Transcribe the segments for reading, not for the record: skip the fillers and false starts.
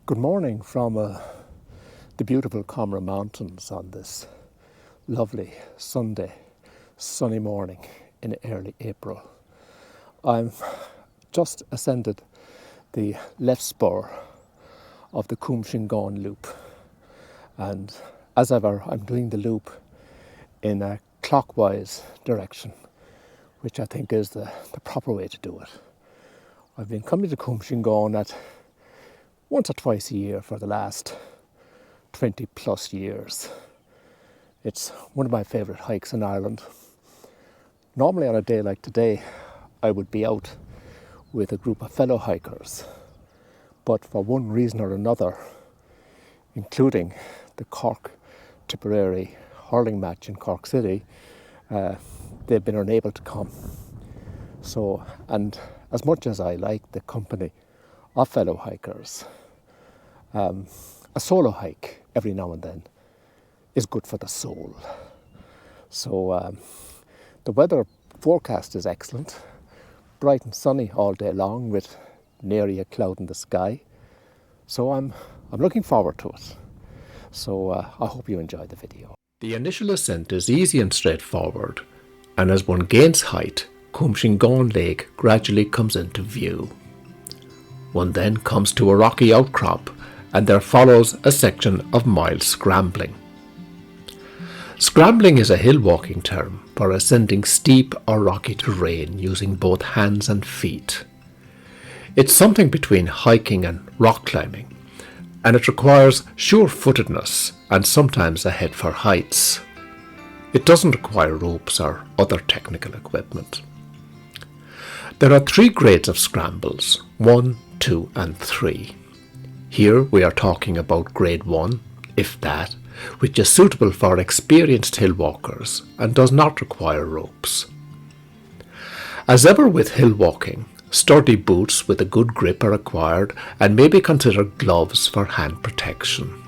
Good morning from the beautiful Coumshingaun Mountains on this lovely Sunday, sunny morning in early April. I've just ascended the left spur of the Coumshingaun loop, and as ever I'm doing the loop in a clockwise direction, which I think is the proper way to do it. I've been coming to Coumshingaun at once or twice a year for the last 20 plus years. It's one of my favourite hikes in Ireland. Normally on a day like today, I would be out with a group of fellow hikers, but for one reason or another, including the Cork Tipperary hurling match in Cork City, they've been unable to come. So, and as much as I like the company of fellow hikers, a solo hike every now and then is good for the soul. So the weather forecast is excellent, bright and sunny all day long with nary a cloud in the sky. So I'm looking forward to it. So I hope you enjoy the video. The initial ascent is easy and straightforward, and as one gains height, Coumshingaun Lake gradually comes into view. One then comes to a rocky outcrop, and there follows a section of mild scrambling. Scrambling is a hill walking term for ascending steep or rocky terrain using both hands and feet. It's something between hiking and rock climbing, and it requires sure-footedness and sometimes a head for heights. It doesn't require ropes or other technical equipment. There are 3 grades of scrambles, 1, 2 and 3. Here we are talking about grade 1, if that, which is suitable for experienced hill walkers and does not require ropes. As ever with hill walking, sturdy boots with a good grip are required, and maybe consider gloves for hand protection.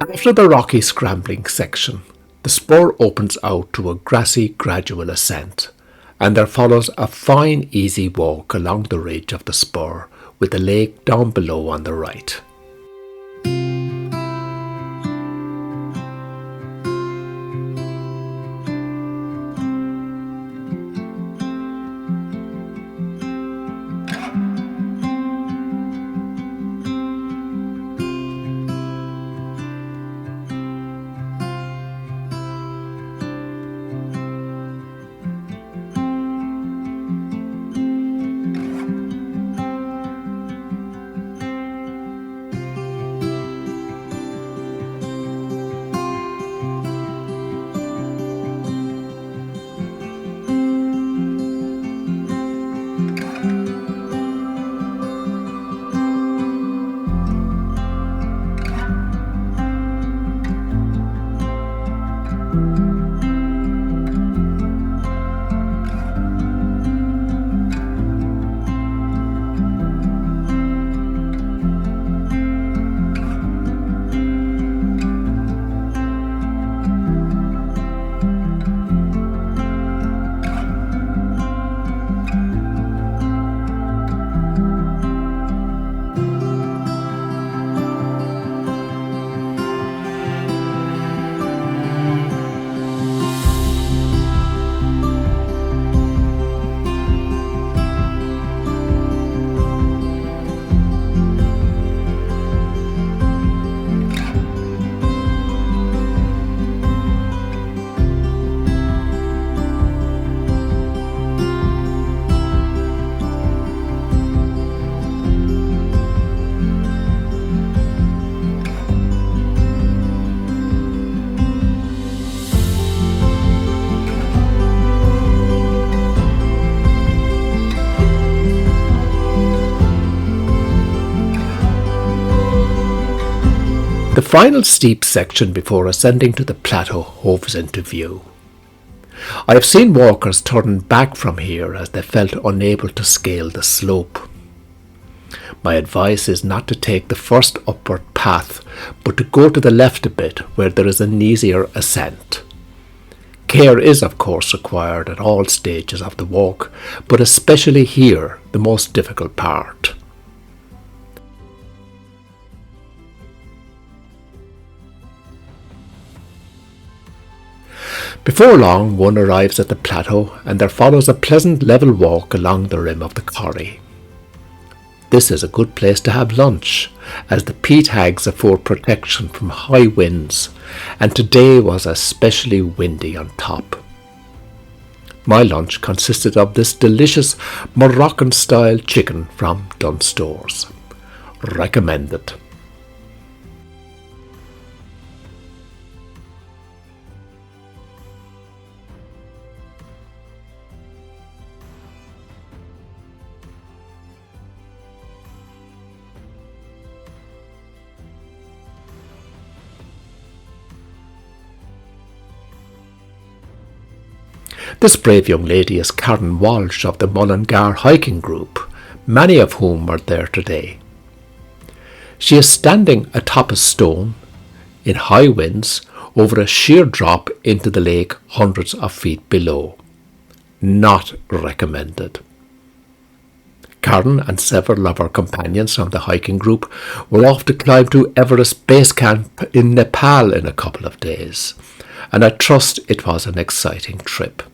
After the rocky scrambling section, the spur opens out to a grassy gradual ascent, and there follows a fine easy walk along the ridge of the spur with the lake down below on the right. The final steep section before ascending to the plateau hoves into view. I have seen walkers turn back from here as they felt unable to scale the slope. My advice is not to take the first upward path, but to go to the left a bit where there is an easier ascent. Care is of course required at all stages of the walk, but especially here, the most difficult part. Before long, one arrives at the plateau and there follows a pleasant level walk along the rim of the corrie. This is a good place to have lunch, as the peat hags afford protection from high winds, and today was especially windy on top. My lunch consisted of this delicious Moroccan-style chicken from Dunstores. Recommended. This brave young lady is Karen Walsh of the Mullingar hiking group, many of whom are there today. She is standing atop a stone in high winds over a sheer drop into the lake hundreds of feet below. Not recommended. Karen and several of her companions from the hiking group were off to climb to Everest Base Camp in Nepal in a couple of days, and I trust it was an exciting trip.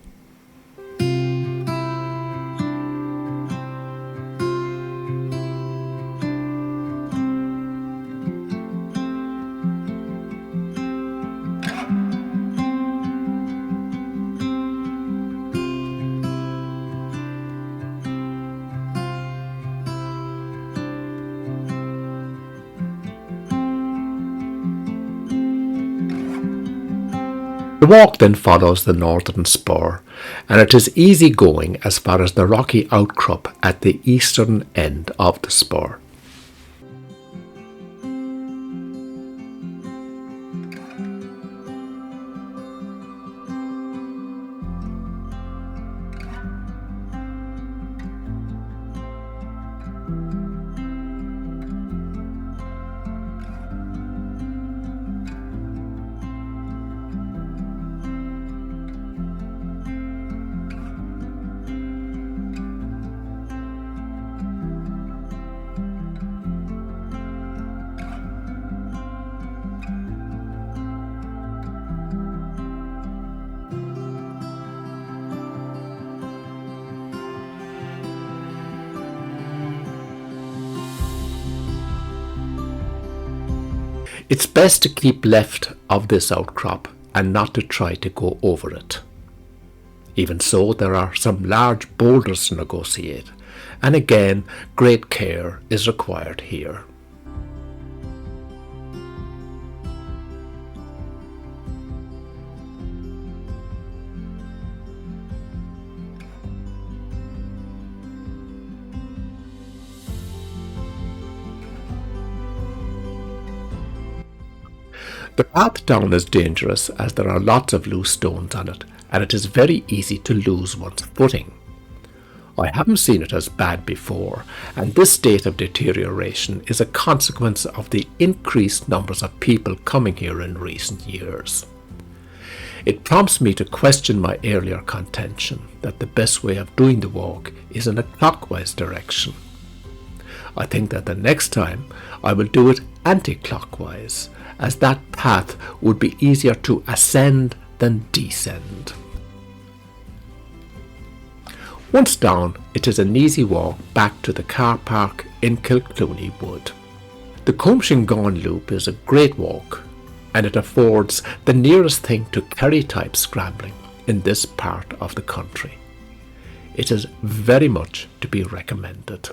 The walk then follows the northern spur, and it is easy going as far as the rocky outcrop at the eastern end of the spur. It's best to keep left of this outcrop and not to try to go over it. Even so, there are some large boulders to negotiate, and again, great care is required here. The path down is dangerous as there are lots of loose stones on it, and it is very easy to lose one's footing. I haven't seen it as bad before, and this state of deterioration is a consequence of the increased numbers of people coming here in recent years. It prompts me to question my earlier contention that the best way of doing the walk is in a clockwise direction. I think that the next time I will do it anti-clockwise, as that path would be easier to ascend than descend. Once down, it is an easy walk back to the car park in Kilclooney Wood. The Coumshingaun loop is a great walk, and it affords the nearest thing to Kerry-type scrambling in this part of the country. It is very much to be recommended.